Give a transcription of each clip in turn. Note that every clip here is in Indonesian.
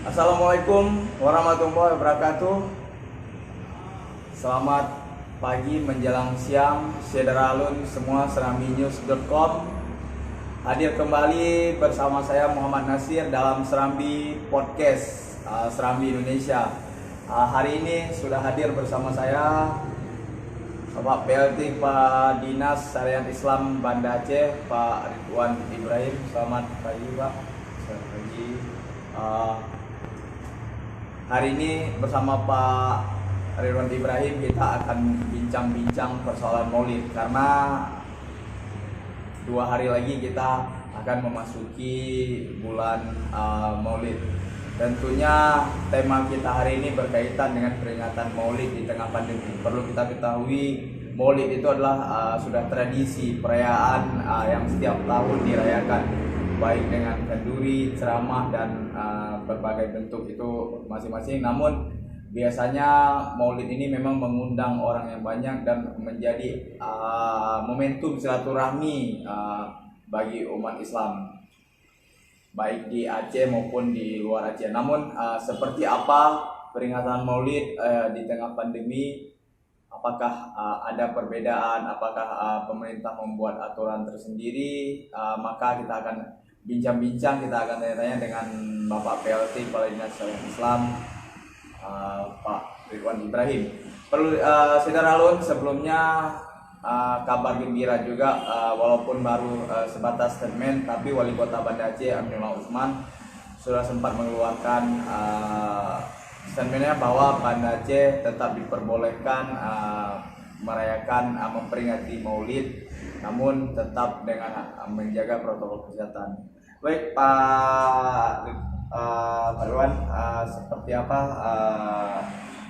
Assalamualaikum warahmatullahi wabarakatuh. Selamat pagi menjelang siang, Sederalun semua serambinews.com. Hadir kembali bersama saya Muhammad Nasir dalam Serambi Podcast Serambi Indonesia. Hari ini sudah hadir bersama saya Bapak PLT Pak Dinas Syariat Islam Banda Aceh, Pak Ridwan Ibrahim. Selamat pagi Pak. Selamat pagi. Hari ini bersama Pak Ridwan Ibrahim kita akan bincang-bincang persoalan Maulid, karena 2 hari lagi kita akan memasuki bulan Maulid. Tentunya tema kita hari ini berkaitan dengan peringatan Maulid di tengah pandemi. Perlu kita ketahui, Maulid itu adalah sudah tradisi perayaan yang setiap tahun dirayakan, baik dengan kenduri, ceramah, dan berbagai bentuk itu masing-masing. Namun biasanya Maulid ini memang mengundang orang yang banyak dan menjadi momentum silaturahmi bagi umat Islam, baik di Aceh maupun di luar Aceh. Namun seperti apa peringatan Maulid di tengah pandemi? Apakah ada perbedaan? Apakah pemerintah membuat aturan tersendiri? Maka kita akan bincang-bincang, kita akan tanya-tanya dengan Bapak PLT Kepala Dinas Syariat Islam, Pak Ridwan Ibrahim. Perlu Sederalun sebelumnya kabar gembira juga, walaupun baru sebatas statement, tapi Wali Kota Banda Aceh Aminullah Utsman sudah sempat mengeluarkan statementnya bahwa Banda Aceh tetap diperbolehkan merayakan memperingati Maulid, namun tetap dengan menjaga protokol kesehatan. Baik Pak Ridwan, seperti apa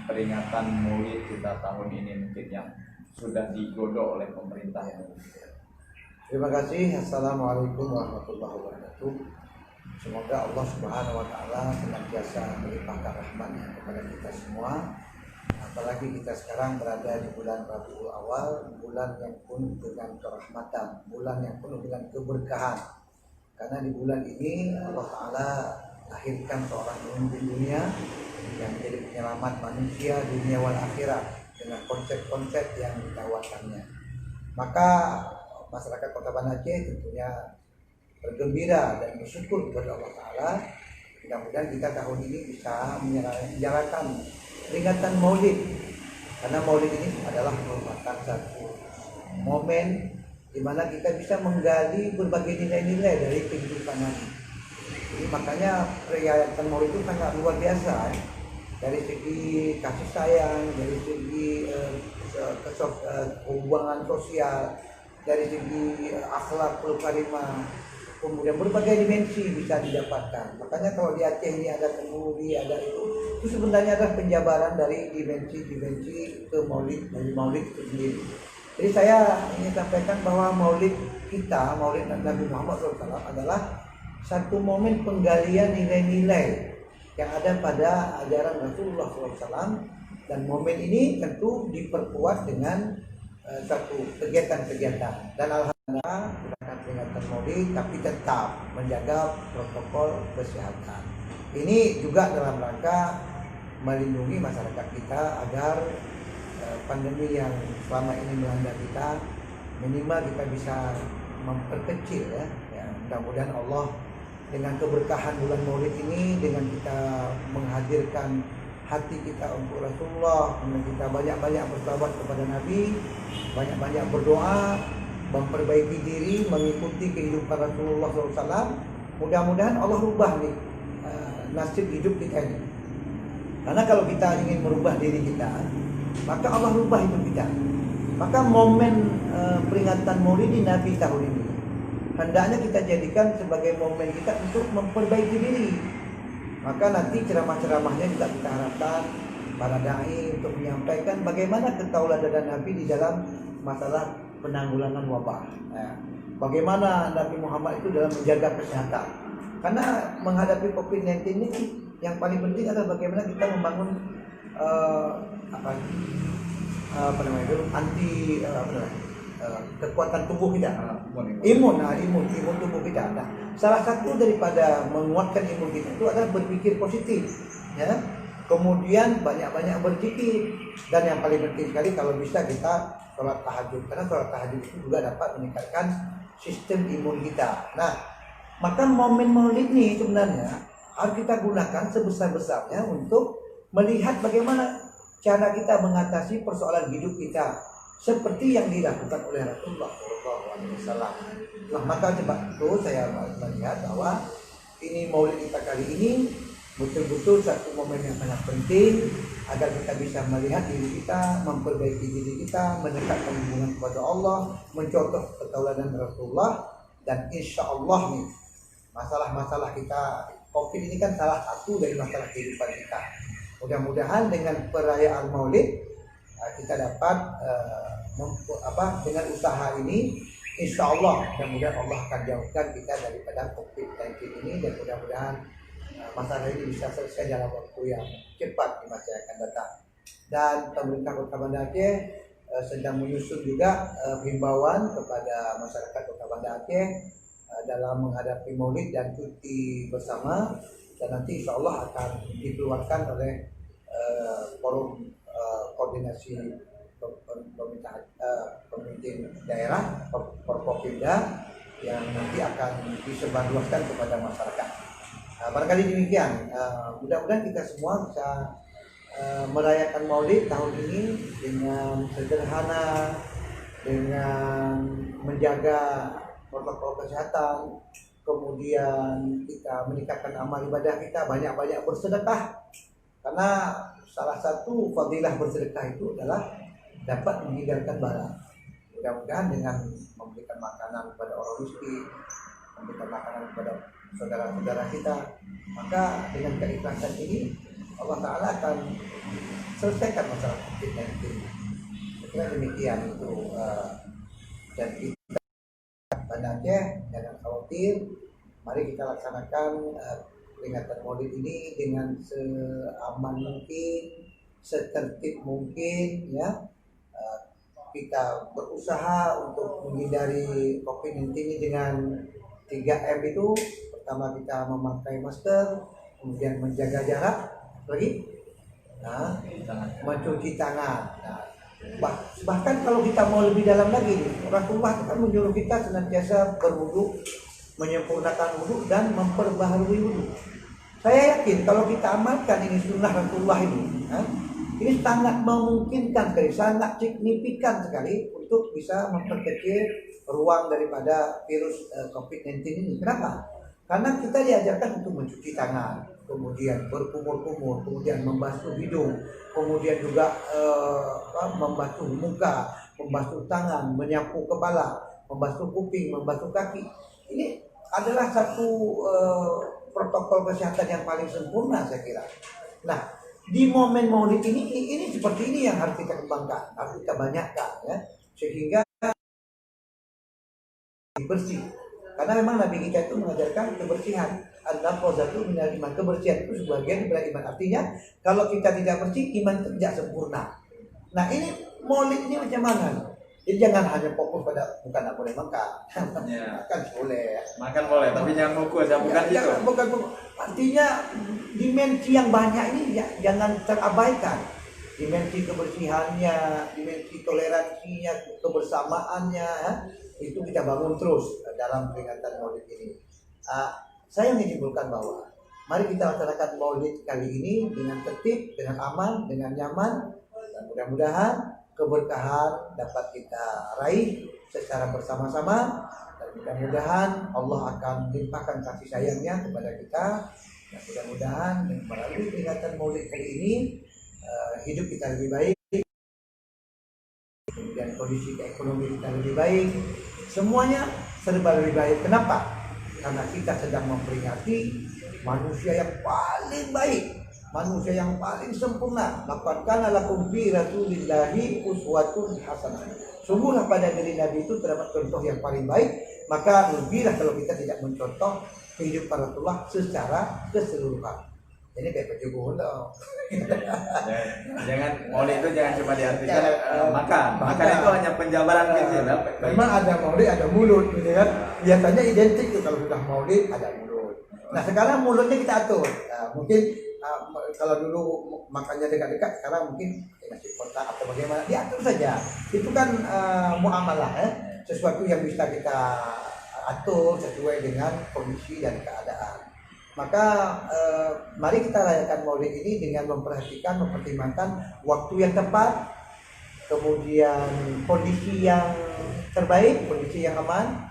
peringatan Maulid kita tahun ini mungkin yang sudah digodok oleh pemerintah? Terima kasih. Assalamualaikum warahmatullahi wabarakatuh. Semoga Allah Subhanahu wa Ta'ala senantiasa melimpahkan rahmat-Nya kepada kita semua. Apalagi kita sekarang berada di bulan Rabiul Awal, bulan yang penuh dengan kerahmatan, bulan yang penuh dengan keberkahan. Karena di bulan ini Allah Ta'ala lahirkan seorang pemimpin dunia yang menjadi penyelamat manusia dunia wal akhirat dengan konsep-konsep yang ditawarkannya. Maka masyarakat Kota Banda Aceh tentunya bergembira dan bersyukur kepada Allah Ta'ala. Mudah-mudahan kita tahun ini bisa menjalankan peringatan Maulid, karena Maulid ini adalah merupakan satu momen di mana kita bisa menggali berbagai nilai-nilai dari kehidupan Nabi. Jadi makanya peringatan Maulid itu sangat luar biasa, dari segi kasih sayang, dari segi hubungan sosial, dari segi akhlakul karimah, kemudian berbagai dimensi bisa didapatkan. Makanya kalau di Aceh ini ada kenduri, ada itu sebenarnya adalah penjabaran dari dimensi-dimensi ke Maulid, dari Maulid itu sendiri. Jadi saya ingin sampaikan bahwa Maulid kita, Maulid Nabi Muhammad SAW adalah satu momen penggalian nilai-nilai yang ada pada ajaran Rasulullah SAW, dan momen ini tentu diperkuat dengan satu kegiatan-kegiatan. Dan alhamdulillah kita peringatan Maulid tapi tetap menjaga protokol kesehatan. Ini juga dalam rangka melindungi masyarakat kita agar pandemi yang selama ini melanda kita minimal kita bisa memperkecil ya. Mudah-mudahan Allah dengan keberkahan bulan Maulid ini, dengan kita menghadirkan hati kita untuk Rasulullah, dengan kita banyak-banyak bersahabat kepada Nabi, banyak-banyak berdoa, memperbaiki diri, mengikuti kehidupan Rasulullah SAW. Mudah-mudahan Allah rubah nih nasib hidup kita ini. Karena kalau kita ingin merubah diri kita, maka Allah rubah hidup kita. Maka momen peringatan Maulid Nabi tahun ini hendaknya kita jadikan sebagai momen kita untuk memperbaiki diri. Maka nanti ceramah-ceramahnya juga kita harapkan para dai untuk menyampaikan bagaimana ketauladanan Nabi di dalam masalah penanggulangan wabah. Bagaimana Nabi Muhammad itu dalam menjaga kesehatan. Karena menghadapi COVID-19 ini yang paling penting adalah bagaimana kita membangun kekuatan tubuh kita. imun tubuh kita. Nah, salah satu daripada menguatkan imun kita itu adalah berpikir positif, ya. Kemudian banyak-banyak berzikir, dan yang paling penting sekali kalau bisa kita sholat tahajud, karena sholat tahajud itu juga dapat meningkatkan sistem imun kita. Nah, maka momen Maulid ini sebenarnya harus kita gunakan sebesar-besarnya untuk melihat bagaimana cara kita mengatasi persoalan hidup kita seperti yang dilakukan oleh Rasulullah SAW. Nah, maka sebab itu saya melihat bahwa ini Maulid kita kali ini betul-betul satu momen yang sangat penting agar kita bisa melihat diri kita, memperbaiki diri kita, mendekatkan hubungan kepada Allah, mencontoh keteladanan Rasulullah, dan insya Allah nih masalah-masalah kita COVID ini kan salah satu dari masalah kehidupan kita. Mudah-mudahan dengan perayaan Maulid kita dapat dengan usaha ini, insya Allah mudah-mudahan Allah akan jauhkan kita daripada COVID-19 ini, dan mudah-mudahan masalah ini bisa selesai dalam waktu yang cepat di masa yang akan datang. Dan pemerintah Kota Banda Aceh sedang menyusun juga himbauan kepada masyarakat Kota Banda Aceh dalam menghadapi Maulid dan cuti bersama, dan nanti insya Allah akan dikeluarkan oleh forum koordinasi pemimpin daerah Forkopimda yang nanti akan disebarluaskan kepada masyarakat. Barangkali demikian. Mudah-mudahan kita semua bisa merayakan Maulid tahun ini dengan sederhana, dengan menjaga protokol kesehatan, kemudian kita meningkatkan amal ibadah kita, banyak-banyak bersedekah, karena salah satu fadilah bersedekah itu adalah dapat menghindarkan bala. Mudah-mudahan dengan memberikan makanan kepada orang miskin, memberikan makanan kepada saudara-saudara kita, maka dengan keikhlasan ini Allah Ta'ala akan selesaikan masalah COVID-19. Saya kira demikian itu. Dan kita Banda Aceh jangan khawatir, mari kita laksanakan peringatan Maulid ini dengan seaman mungkin, setertib mungkin, ya. Kita berusaha untuk menghindari COVID-19 ini dengan 3M itu. Pertama, kita memakai masker, kemudian menjaga jarak, lagi mencuci tangan. Bahkan kalau kita mau lebih dalam lagi, Rasulullah kan menyuruh kita senantiasa berwudu, menyempurnakan wudu dan memperbaharui wudu. Saya yakin kalau kita amalkan ini sunnah Rasulullah ini sangat memungkinkan sekali, sangat signifikan sekali untuk bisa memperkecil ruang daripada virus COVID-19 ini. Kenapa? Karena kita diajarkan untuk mencuci tangan, kemudian berkumur-kumur, kemudian membasuh hidung, kemudian juga membasuh muka, membasuh tangan, menyapu kepala, membasuh kuping, membasuh kaki. Ini adalah satu protokol kesehatan yang paling sempurna, saya kira. Nah, di momen Maulid ini seperti ini yang harus kita kembangkan, harus kita banyakkan, ya, sehingga bersih. Karena memang Nabi kita itu mengajarkan kebersihan. An-nafazatu minal iman. Kebersihan itu sebagian dari iman. Artinya kalau kita tidak bersih, iman itu tidak sempurna. Nah, ini Maulid ini macam mana? Jadi jangan hanya fokus pada bukan tak boleh makan. Makan boleh. Makan boleh, tapi jangan fokus ya, bukan itu. Bukan. Artinya dimensi yang banyak ini jangan terabaikan. Dimensi kebersihannya, dimensi toleransinya, kebersamaannya, itu kita bangun terus dalam peringatan Maulid ini. Saya menyimpulkan bahwa mari kita laksanakan Maulid kali ini dengan tertib, dengan aman, dengan nyaman, dan mudah-mudahan keberkahan dapat kita raih secara bersama-sama, dan mudah-mudahan Allah akan limpahkan kasih sayangnya kepada kita, dan mudah-mudahan melalui peringatan Maulid kali ini hidup kita lebih baik, kemudian kondisi ekonomi kita lebih baik, semuanya serba lebih baik. Kenapa? Karena kita sedang memperingati manusia yang paling baik, manusia yang paling sempurna. Laqad kana lakum fi rasulillahi uswatun hasanah. Sungguhlah pada diri Nabi itu terdapat contoh yang paling baik. Maka lebihlah kalau kita tidak mencontoh kehidupan Rasulullah secara keseluruhan. Ini kayak baju gulung. Jangan maulid itu jangan cuma diartikan makan itu hanya penjabaran kecil. Memang ada maulid, ada mulut, gitu kan. Biasanya identik tuh kalau sudah maulid ada mulut. Nah sekarang mulutnya kita atur. Nah, mungkin kalau dulu makannya dekat-dekat, sekarang mungkin nasi kotak atau bagaimana, diatur saja. Itu kan muamalah ya, sesuatu yang bisa kita atur sesuai dengan kondisi dan keadaan. Maka mari kita rayakan Maulid ini dengan mempertimbangkan waktu yang tepat, kemudian kondisi yang terbaik, kondisi yang aman,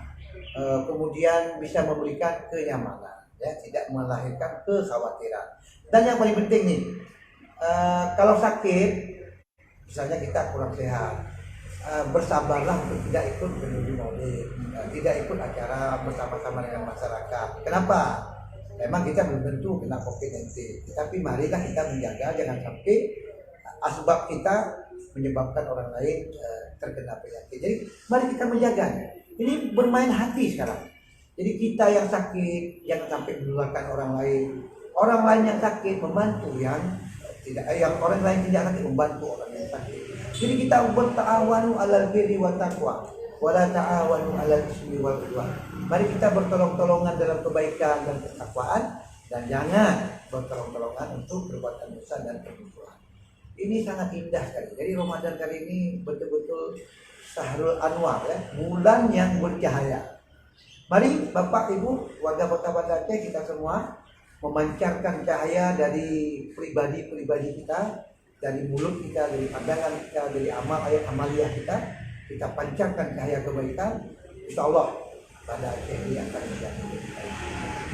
kemudian bisa memberikan kenyamanan, ya, tidak melahirkan kekhawatiran. Dan yang paling penting nih, kalau sakit, misalnya kita kurang sehat, bersabarlah untuk tidak ikut menuju Maulid, tidak ikut acara bersama-sama dengan masyarakat. Kenapa? Memang kita belum tentu kena COVID-19, tapi marilah kita menjaga jangan sampai asbab kita menyebabkan orang lain terkena penyakit. Jadi mari kita menjaga. Ini bermain hati sekarang. Jadi kita yang sakit jangan sampai menularkan orang lain. Orang lain yang sakit membantu yang orang lain tidak sakit membantu orang yang sakit. Jadi kita berta'awanu 'alal birri wat taqwa wa la ta'awanu 'alal ismi wal 'udwan. Mari kita bertolong-tolongan dalam kebaikan dan ketakwaan, dan jangan bertolong-tolongan untuk perbuatan dosa dan permusuhan. Ini sangat indah sekali. Jadi Ramadan kali ini betul-betul Syahrul Anwar, ya, bulan yang bercahaya. Mari Bapak Ibu warga Kota Banda Aceh, kita semua memancarkan cahaya dari pribadi-pribadi kita, dari mulut kita, dari pandangan kita, dari amaliyah kita pancarkan cahaya kebaikan. Insya Allah Banda Aceh ini akan menjadi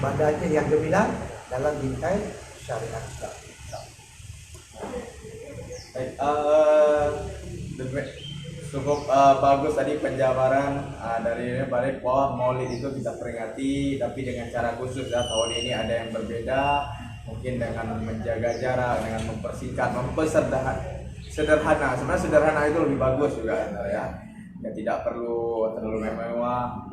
Banda Aceh yang gemilang dalam bingkai syariat Islam. Baik, cukup bagus tadi penjabaran dari balik bahwa Maulid itu kita peringati, tapi dengan cara khusus ya. Tahun ini ada yang berbeda, mungkin dengan menjaga jarak, dengan mempersingkat, sederhana. Sebenarnya sederhana itu lebih bagus juga ya. Ya tidak perlu terlalu mewah.